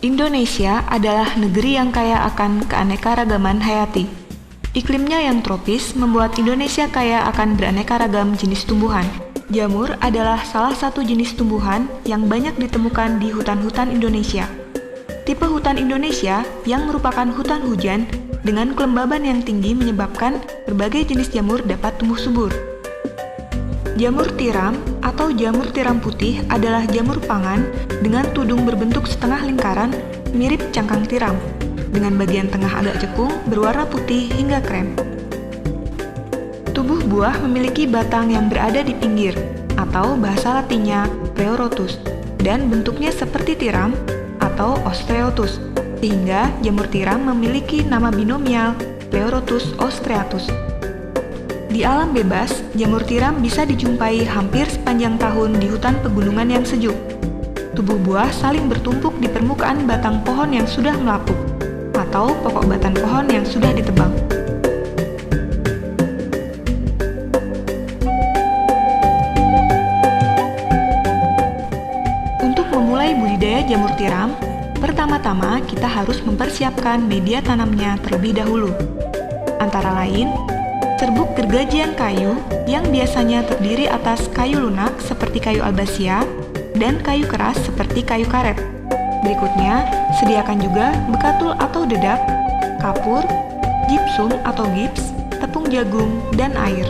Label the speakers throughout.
Speaker 1: Indonesia adalah negeri yang kaya akan keanekaragaman hayati. Iklimnya yang tropis membuat Indonesia kaya akan beraneka ragam jenis tumbuhan. Jamur adalah salah satu jenis tumbuhan yang banyak ditemukan di hutan-hutan Indonesia. Tipe hutan Indonesia yang merupakan hutan hujan dengan kelembaban yang tinggi menyebabkan berbagai jenis jamur dapat tumbuh subur. Jamur tiram atau jamur tiram putih adalah jamur pangan dengan tudung berbentuk setengah lingkaran mirip cangkang tiram, dengan bagian tengah agak cekung berwarna putih hingga krem. Tubuh buah memiliki batang yang berada di pinggir, atau bahasa latinnya pleuratus, dan bentuknya seperti tiram atau ostreotus, sehingga jamur tiram memiliki nama binomial Pleurotus ostreatus. Di alam bebas, jamur tiram bisa dijumpai hampir sepanjang tahun di hutan pegunungan yang sejuk. Tubuh buah saling bertumpuk di permukaan batang pohon yang sudah melapuk, atau pokok batang pohon yang sudah ditebang. Untuk memulai budidaya jamur tiram, pertama-tama kita harus mempersiapkan media tanamnya terlebih dahulu. Antara lain, serbuk gergajian kayu yang biasanya terdiri atas kayu lunak seperti kayu albasia dan kayu keras seperti kayu karet. Berikutnya, sediakan juga bekatul atau dedak, kapur, gipsum atau gips, tepung jagung, dan air.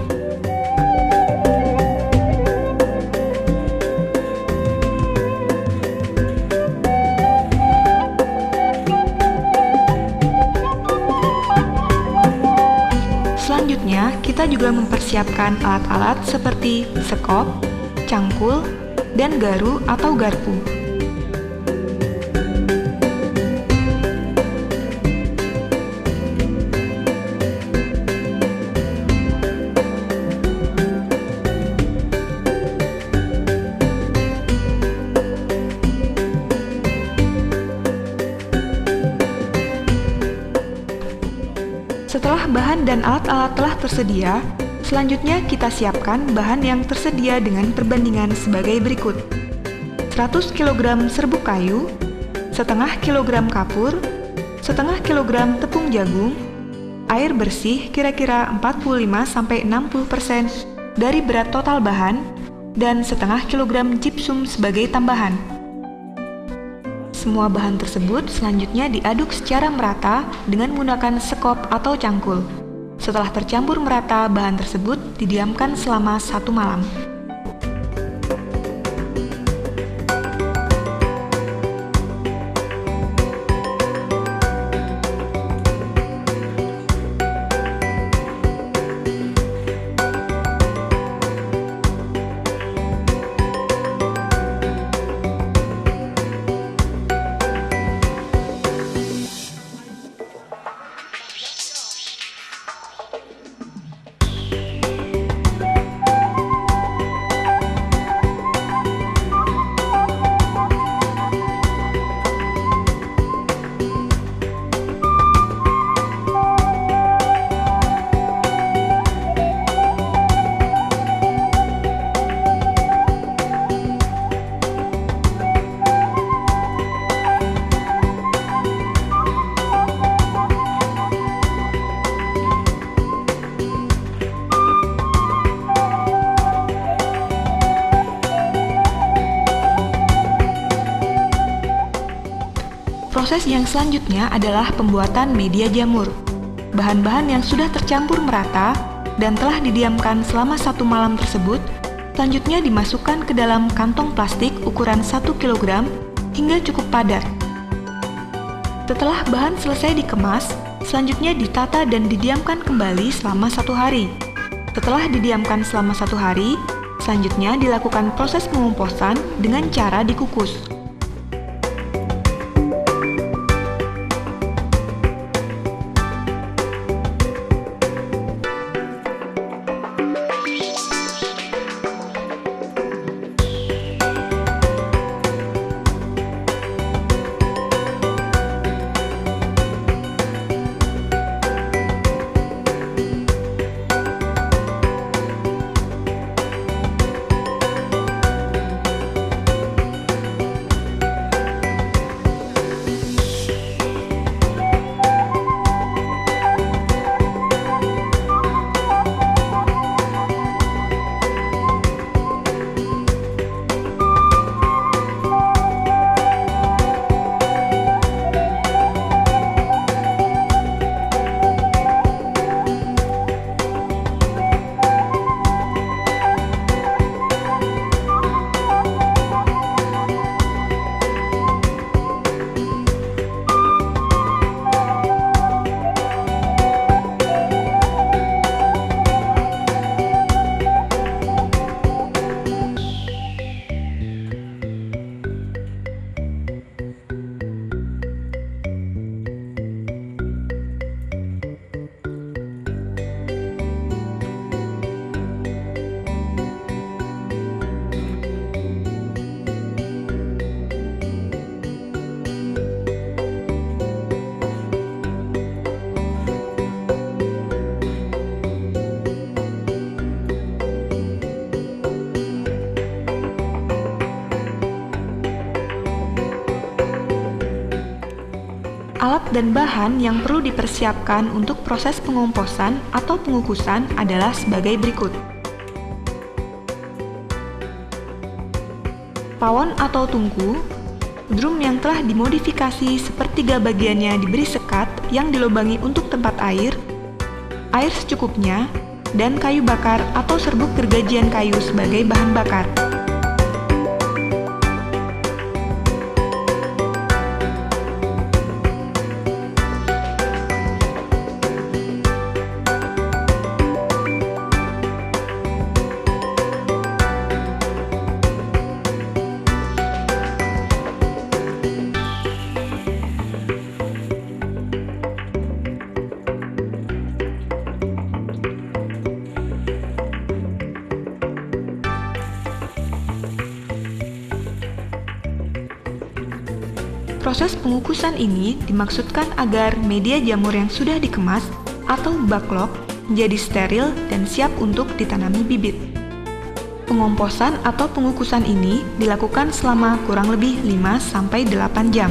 Speaker 1: Selanjutnya, kita juga mempersiapkan alat-alat seperti sekop, cangkul, dan garu atau garpu. Setelah bahan dan alat-alat telah tersedia, selanjutnya kita siapkan bahan yang tersedia dengan perbandingan sebagai berikut. 100 kg serbuk kayu, setengah kilogram kapur, setengah kilogram tepung jagung, air bersih kira-kira 45-60% dari berat total bahan, dan setengah kilogram gipsum sebagai tambahan. Semua bahan tersebut selanjutnya diaduk secara merata dengan menggunakan sekop atau cangkul. Setelah tercampur merata, bahan tersebut didiamkan selama 1 malam. Proses yang selanjutnya adalah pembuatan media jamur. Bahan-bahan yang sudah tercampur merata dan telah didiamkan selama 1 malam tersebut, selanjutnya dimasukkan ke dalam kantong plastik ukuran 1 kg hingga cukup padat. Setelah bahan selesai dikemas, selanjutnya ditata dan didiamkan kembali selama 1 hari. Setelah didiamkan selama 1 hari, selanjutnya dilakukan proses pengomposan dengan cara dikukus. Alat dan bahan yang perlu dipersiapkan untuk proses pengomposan atau pengukusan adalah sebagai berikut. Pawon atau tungku, drum yang telah dimodifikasi sepertiga bagiannya diberi sekat yang dilubangi untuk tempat air secukupnya, dan kayu bakar atau serbuk gergajian kayu sebagai bahan bakar. Proses pengukusan ini dimaksudkan agar media jamur yang sudah dikemas atau backlog menjadi steril dan siap untuk ditanami bibit. Pengomposan atau pengukusan ini dilakukan selama kurang lebih 5-8 jam.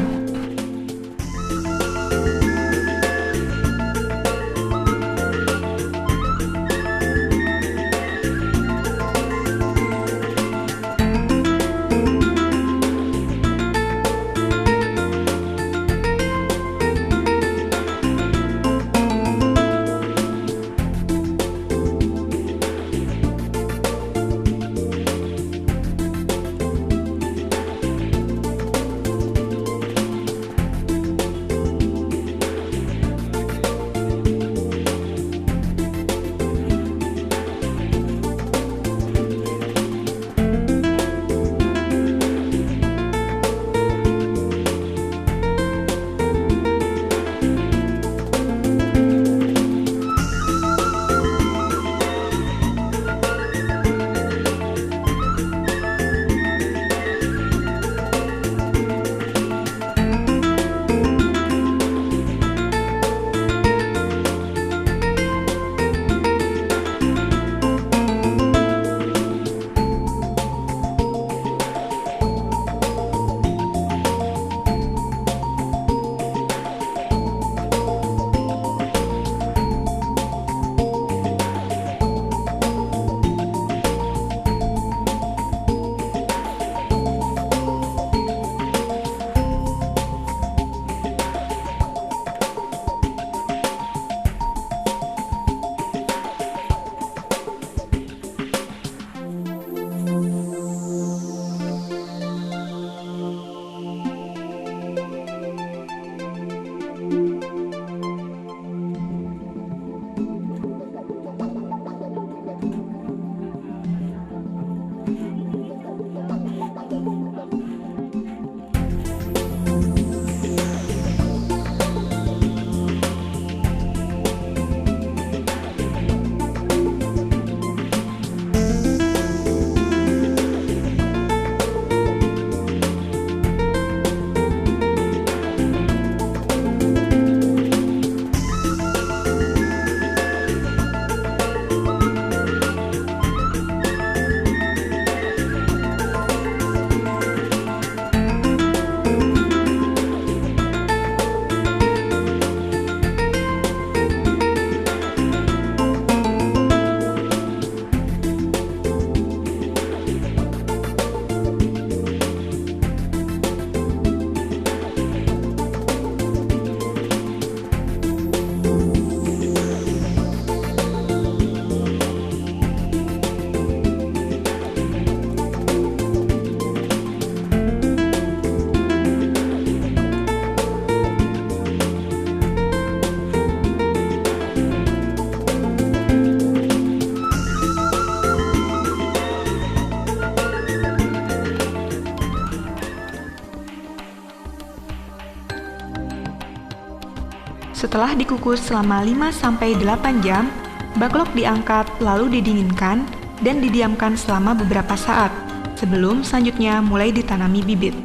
Speaker 1: Setelah dikukus selama 5-8 jam, backlog diangkat lalu didinginkan dan didiamkan selama beberapa saat sebelum selanjutnya mulai ditanami bibit.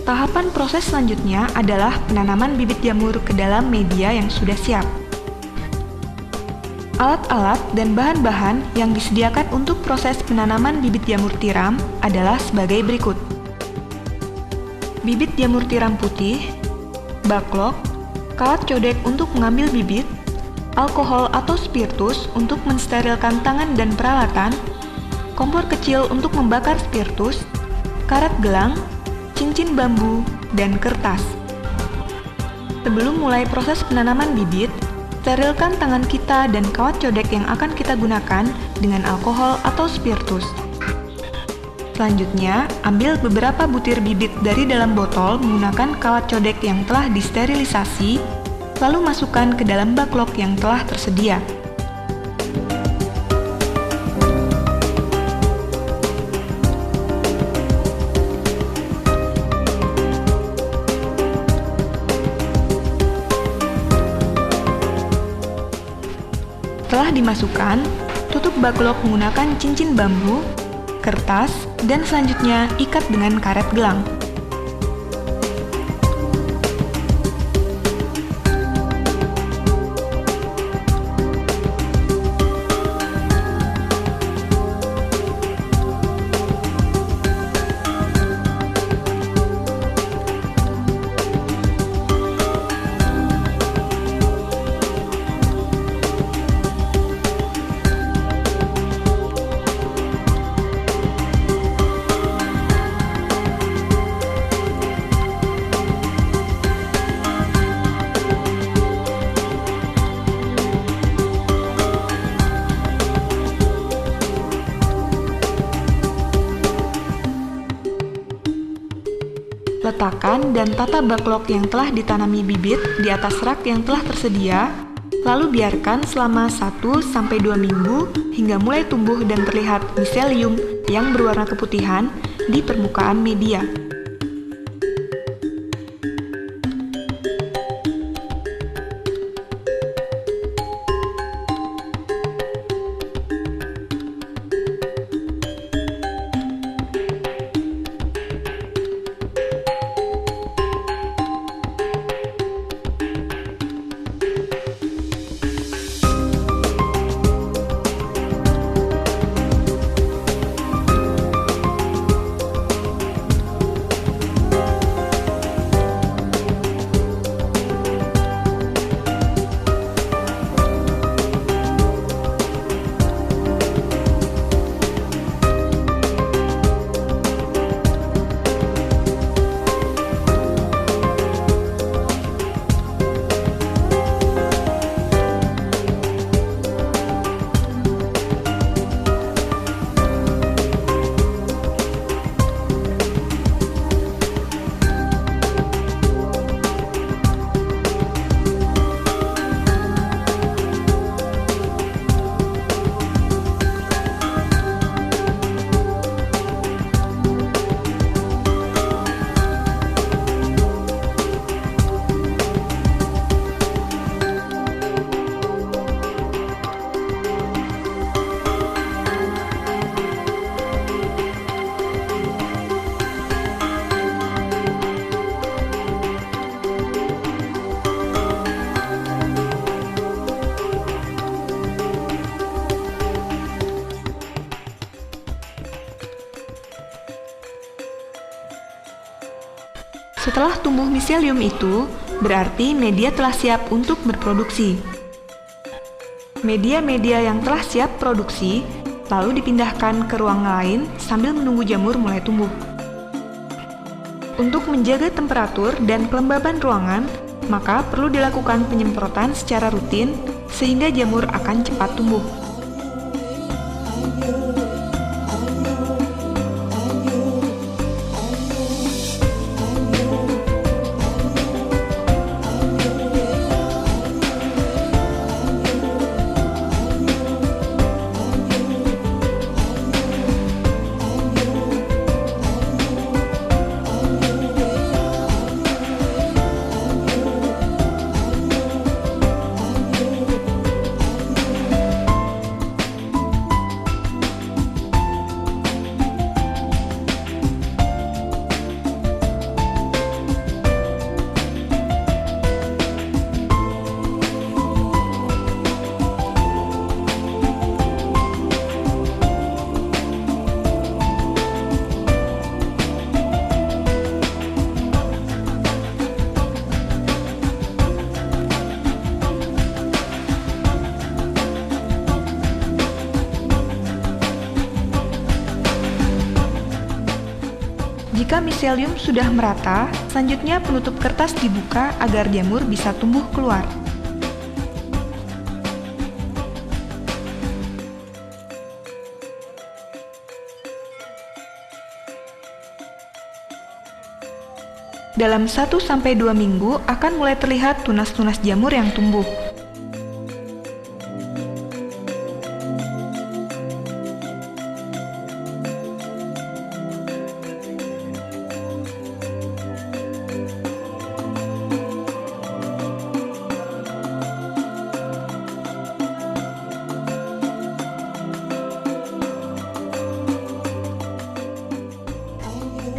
Speaker 1: Tahapan proses selanjutnya adalah penanaman bibit jamur ke dalam media yang sudah siap. Alat-alat dan bahan-bahan yang disediakan untuk proses penanaman bibit jamur tiram adalah sebagai berikut. Bibit jamur tiram putih, baklok, kalat codek untuk mengambil bibit, alkohol atau spiritus untuk mensterilkan tangan dan peralatan, kompor kecil untuk membakar spiritus, karet gelang, cincin bambu, dan kertas. Sebelum mulai proses penanaman bibit, sterilkan tangan kita dan kawat codek yang akan kita gunakan dengan alkohol atau spiritus. Selanjutnya, ambil beberapa butir bibit dari dalam botol menggunakan kawat codek yang telah disterilisasi, lalu masukkan ke dalam baklok yang telah tersedia. Setelah dimasukkan, tutup baklok menggunakan cincin bambu, kertas, dan selanjutnya ikat dengan karet gelang. Letakkan dan tata baklok yang telah ditanami bibit di atas rak yang telah tersedia, lalu biarkan selama 1-2 minggu hingga mulai tumbuh dan terlihat miselium yang berwarna keputihan di permukaan media. Setelah tumbuh miselium itu, berarti media telah siap untuk berproduksi. Media-media yang telah siap produksi lalu dipindahkan ke ruang lain sambil menunggu jamur mulai tumbuh. Untuk menjaga temperatur dan kelembaban ruangan, maka perlu dilakukan penyemprotan secara rutin sehingga jamur akan cepat tumbuh. miselium sudah merata, selanjutnya penutup kertas dibuka agar jamur bisa tumbuh keluar. Dalam 1-2 minggu akan mulai terlihat tunas-tunas jamur yang tumbuh.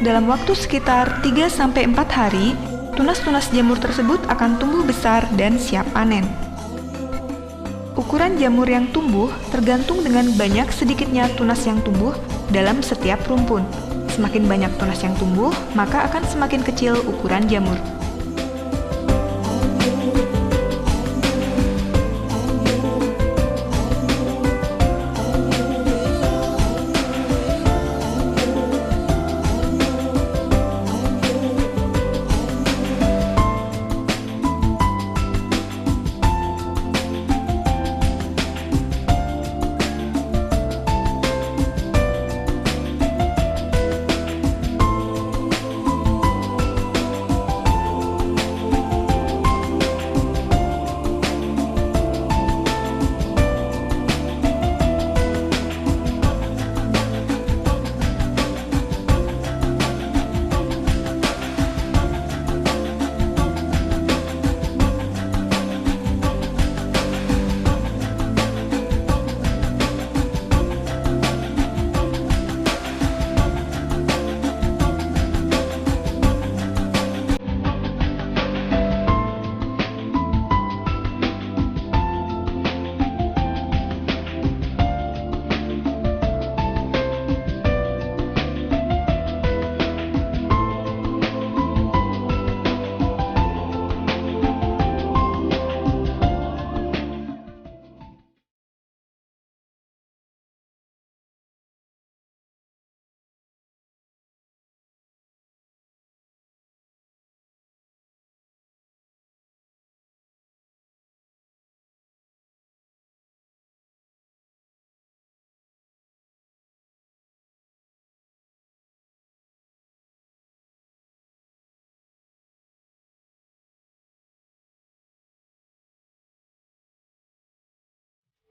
Speaker 1: Dalam waktu sekitar 3-4 hari, tunas-tunas jamur tersebut akan tumbuh besar dan siap panen. Ukuran jamur yang tumbuh tergantung dengan banyak sedikitnya tunas yang tumbuh dalam setiap rumpun. Semakin banyak tunas yang tumbuh, maka akan semakin kecil ukuran jamur.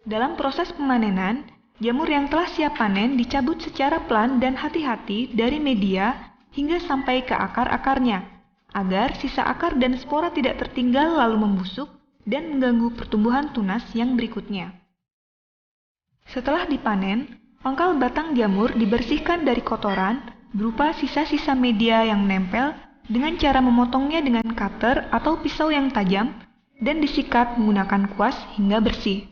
Speaker 1: Dalam proses pemanenan, jamur yang telah siap panen dicabut secara pelan dan hati-hati dari media hingga sampai ke akar-akarnya, agar sisa akar dan spora tidak tertinggal lalu membusuk dan mengganggu pertumbuhan tunas yang berikutnya. Setelah dipanen, pangkal batang jamur dibersihkan dari kotoran berupa sisa-sisa media yang menempel dengan cara memotongnya dengan cutter atau pisau yang tajam dan disikat menggunakan kuas hingga bersih.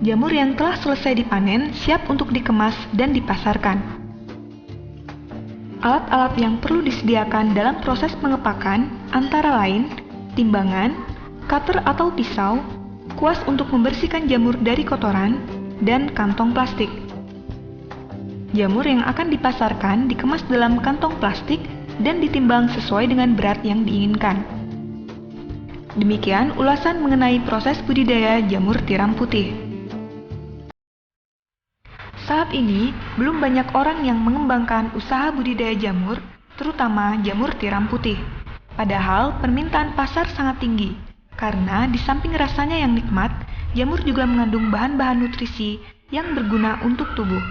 Speaker 1: Jamur yang telah selesai dipanen siap untuk dikemas dan dipasarkan. Alat-alat yang perlu disediakan dalam proses pengepakan antara lain timbangan, cutter atau pisau, kuas untuk membersihkan jamur dari kotoran, dan kantong plastik. Jamur yang akan dipasarkan dikemas dalam kantong plastik dan ditimbang sesuai dengan berat yang diinginkan. Demikian ulasan mengenai proses budidaya jamur tiram putih. Saat ini, belum banyak orang yang mengembangkan usaha budidaya jamur, terutama jamur tiram putih. Padahal permintaan pasar sangat tinggi, karena di samping rasanya yang nikmat, Jamur juga mengandung bahan-bahan nutrisi yang berguna untuk tubuh.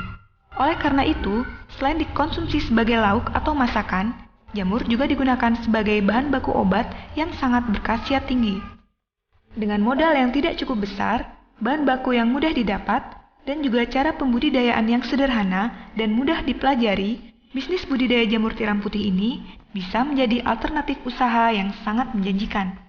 Speaker 1: Oleh karena itu, selain dikonsumsi sebagai lauk atau masakan, jamur juga digunakan sebagai bahan baku obat yang sangat berkhasiat tinggi. Dengan modal yang tidak cukup besar, bahan baku yang mudah didapat, dan juga cara pembudidayaan yang sederhana dan mudah dipelajari, bisnis budidaya jamur tiram putih ini bisa menjadi alternatif usaha yang sangat menjanjikan.